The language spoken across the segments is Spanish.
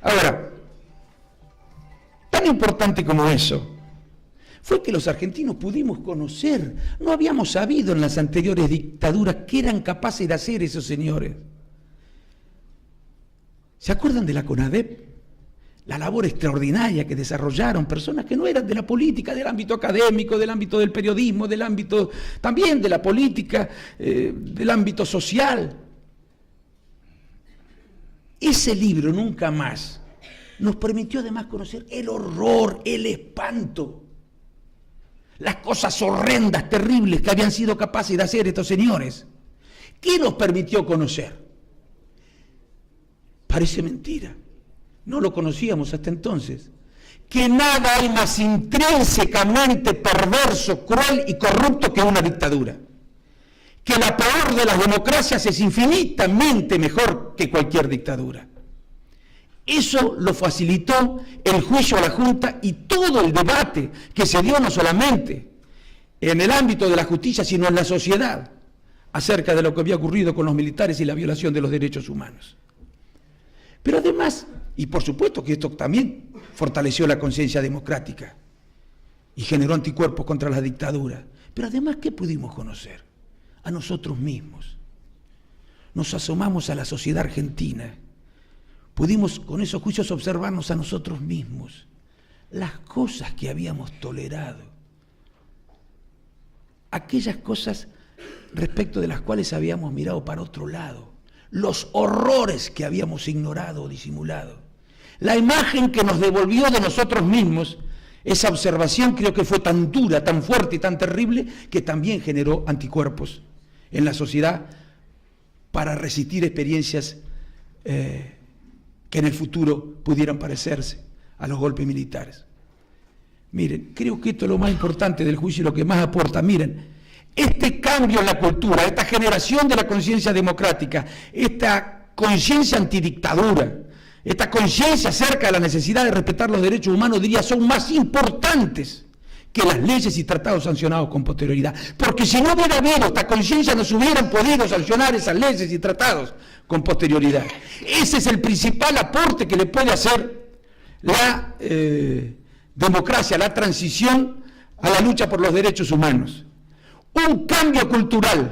Ahora, tan importante como eso fue que los argentinos pudimos conocer, no habíamos sabido en las anteriores dictaduras qué eran capaces de hacer esos señores. ¿Se acuerdan de la CONADEP? La labor extraordinaria que desarrollaron personas que no eran de la política, del ámbito académico, del ámbito del periodismo, del ámbito también de la política, del ámbito social. Ese libro, Nunca Más, nos permitió además conocer el horror, el espanto, las cosas horrendas, terribles que habían sido capaces de hacer estos señores. ¿Qué nos permitió conocer? Parece mentira, no lo conocíamos hasta entonces. Que nada hay más intrínsecamente perverso, cruel y corrupto que una dictadura. Que la peor de las democracias es infinitamente mejor que cualquier dictadura. Eso lo facilitó el juicio a la Junta y todo el debate que se dio no solamente en el ámbito de la justicia, sino en la sociedad, acerca de lo que había ocurrido con los militares y la violación de los derechos humanos. Pero además, y por supuesto que esto también fortaleció la conciencia democrática y generó anticuerpos contra la dictadura, pero además, ¿qué pudimos conocer? A nosotros mismos. Nos asomamos a la sociedad argentina. Pudimos con esos juicios observarnos a nosotros mismos, las cosas que habíamos tolerado, aquellas cosas respecto de las cuales habíamos mirado para otro lado, los horrores que habíamos ignorado o disimulado. La imagen que nos devolvió de nosotros mismos, esa observación creo que fue tan dura, tan fuerte y tan terrible, que también generó anticuerpos en la sociedad para resistir experiencias que en el futuro pudieran parecerse a los golpes militares. Miren, creo que esto es lo más importante del juicio y lo que más aporta. Miren, este cambio en la cultura, esta generación de la conciencia democrática, esta conciencia antidictadura, esta conciencia acerca de la necesidad de respetar los derechos humanos, diría, son más importantes que las leyes y tratados sancionados con posterioridad. Porque si no hubiera habido esta conciencia, no se hubieran podido sancionar esas leyes y tratados con posterioridad. Ese es el principal aporte que le puede hacer la democracia, la transición a la lucha por los derechos humanos. Un cambio cultural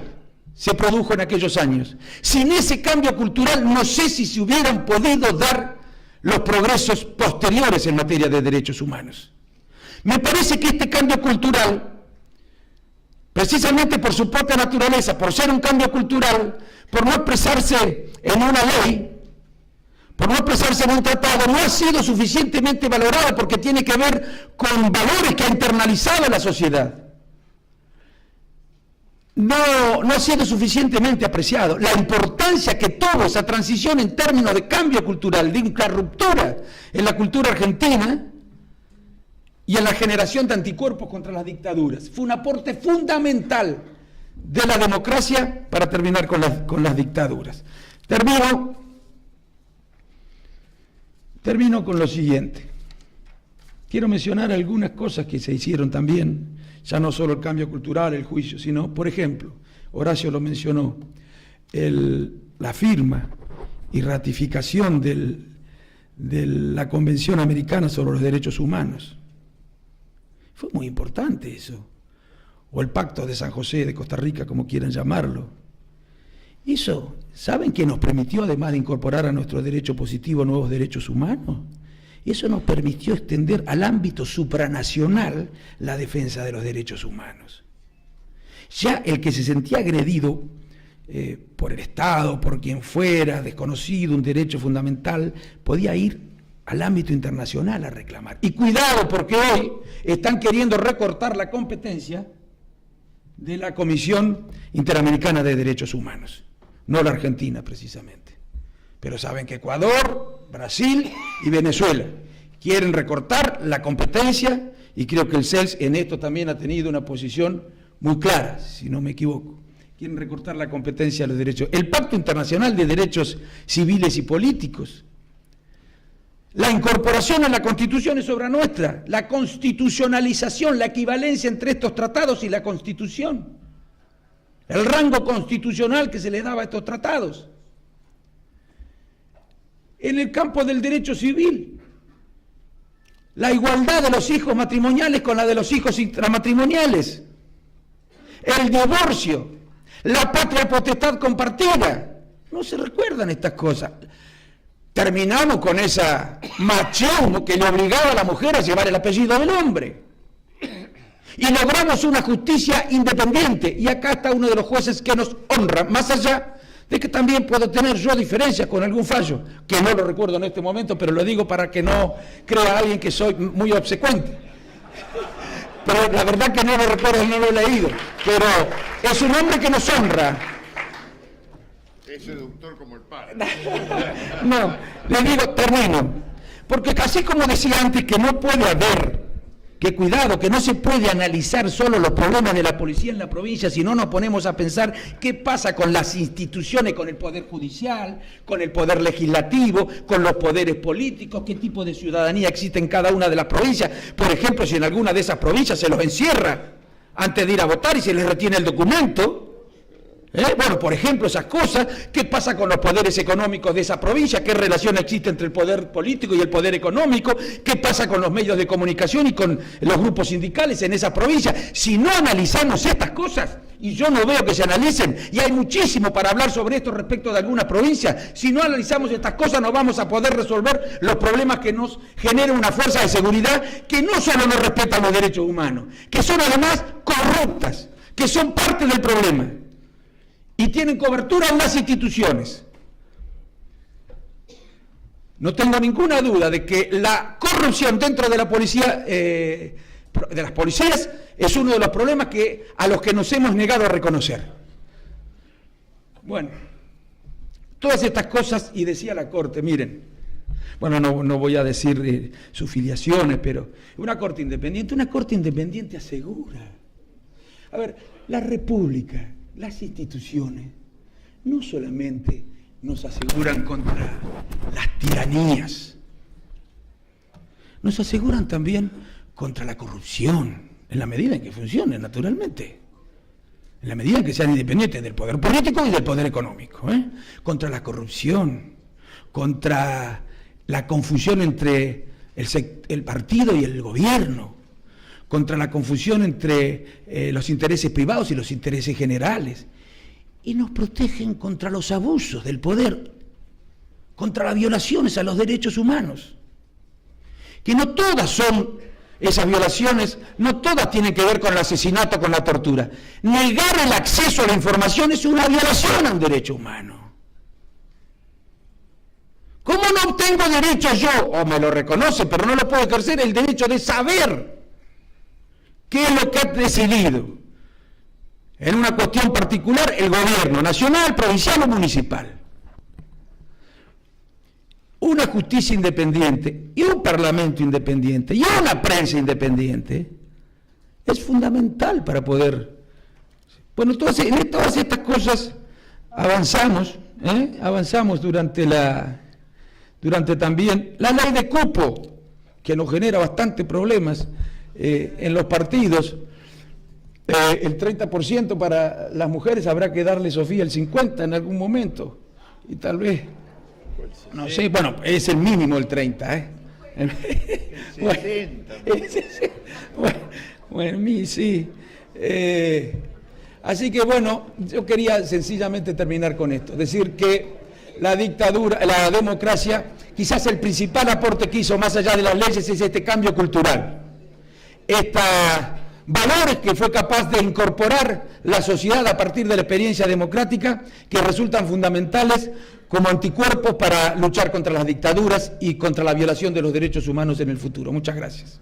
se produjo en aquellos años. Sin ese cambio cultural, no sé si se hubieran podido dar los progresos posteriores en materia de derechos humanos. Me parece que este cambio cultural, precisamente por su propia naturaleza, por ser un cambio cultural, por no expresarse en una ley, por no expresarse en un tratado, no ha sido suficientemente valorado porque tiene que ver con valores que ha internalizado la sociedad. No ha sido suficientemente apreciado. La importancia que tuvo esa transición en términos de cambio cultural, de una ruptura en la cultura argentina y en la generación de anticuerpos contra las dictaduras. Fue un aporte fundamental de la democracia para terminar con las dictaduras. Termino con lo siguiente. Quiero mencionar algunas cosas que se hicieron también, ya no solo el cambio cultural, el juicio, sino, por ejemplo, Horacio lo mencionó, la firma y ratificación de la Convención Americana sobre los Derechos Humanos. Fue muy importante eso. O el Pacto de San José de Costa Rica, como quieran llamarlo. Eso, ¿saben qué nos permitió, además de incorporar a nuestro derecho positivo nuevos derechos humanos? Eso nos permitió extender al ámbito supranacional la defensa de los derechos humanos. Ya el que se sentía agredido por el Estado, por quien fuera, desconocido, un derecho fundamental, podía ir al ámbito internacional a reclamar. Y cuidado, porque hoy están queriendo recortar la competencia de la Comisión Interamericana de Derechos Humanos, no la Argentina precisamente. Pero saben que Ecuador, Brasil y Venezuela quieren recortar la competencia y creo que el CELS en esto también ha tenido una posición muy clara, si no me equivoco. Quieren recortar la competencia de los derechos. El Pacto Internacional de Derechos Civiles y Políticos. La incorporación a la Constitución es obra nuestra. La constitucionalización, la equivalencia entre estos tratados y la Constitución. El rango constitucional que se le daba a estos tratados. en el campo del derecho civil. La igualdad de los hijos matrimoniales con la de los hijos intramatrimoniales. El divorcio. La patria potestad compartida. No se recuerdan estas cosas. Terminamos con esa machismo que le obligaba a la mujer a llevar el apellido del hombre. Y logramos una justicia independiente. Y acá está uno de los jueces que nos honra, más allá de que también puedo tener yo diferencias con algún fallo, que no lo recuerdo en este momento, pero lo digo para que no crea alguien que soy muy obsecuente. Pero la verdad que no lo recuerdo, no lo he leído. Pero es un hombre que nos honra. Es seductor como el padre. No, le digo, termino. Porque así como decía antes que no puede haber, que cuidado, que no se puede analizar solo los problemas de la policía en la provincia, si no nos ponemos a pensar qué pasa con las instituciones, con el poder judicial, con el poder legislativo, con los poderes políticos, qué tipo de ciudadanía existe en cada una de las provincias. Por ejemplo, si en alguna de esas provincias se los encierra antes de ir a votar y se les retiene el documento. Bueno, por ejemplo, esas cosas, ¿qué pasa con los poderes económicos de esa provincia? ¿Qué relación existe entre el poder político y el poder económico? ¿Qué pasa con los medios de comunicación y con los grupos sindicales en esa provincia? Si no analizamos estas cosas, y yo no veo que se analicen, y hay muchísimo para hablar sobre esto respecto de algunas provincias, si no analizamos estas cosas no vamos a poder resolver los problemas que nos genera una fuerza de seguridad que no solo no respeta los derechos humanos, que son además corruptas, que son parte del problema. Y tienen cobertura en las instituciones. No tengo ninguna duda de que la corrupción dentro de la policía, de las policías, es uno de los problemas a los que nos hemos negado a reconocer. Bueno, todas estas cosas, y decía la Corte, miren, bueno, no voy a decir sus filiaciones, pero una Corte independiente asegura. A ver, la República, las instituciones no solamente nos aseguran contra las tiranías, nos aseguran también contra la corrupción, en la medida en que funcionen, naturalmente, en la medida en que sean independientes del poder político y del poder económico, contra la corrupción, contra la confusión entre el partido y el gobierno, contra la confusión entre los intereses privados y los intereses generales, y nos protegen contra los abusos del poder, contra las violaciones a los derechos humanos, que no todas son esas violaciones, no todas tienen que ver con el asesinato, con la tortura. Negar el acceso a la información es una violación a un derecho humano. ¿Cómo no tengo derecho yo, o me lo reconoce, pero no lo puedo ejercer, el derecho de saber qué es lo que ha decidido en una cuestión particular el gobierno nacional, provincial o municipal? Una justicia independiente y un parlamento independiente y una prensa independiente es fundamental para poder... Bueno, entonces en todas estas cosas avanzamos, durante también la ley de cupo, que nos genera bastantes problemas en los partidos. El 30% para las mujeres, habrá que darle, Sofía, el 50% en algún momento, y tal vez, no sé, bueno, es el mínimo el 30%, bueno, sí. Así que bueno, yo quería sencillamente terminar con esto, decir que la dictadura, la democracia, quizás el principal aporte que hizo más allá de las leyes es este cambio cultural, valores que fue capaz de incorporar la sociedad a partir de la experiencia democrática, que resultan fundamentales como anticuerpos para luchar contra las dictaduras y contra la violación de los derechos humanos en el futuro. Muchas gracias.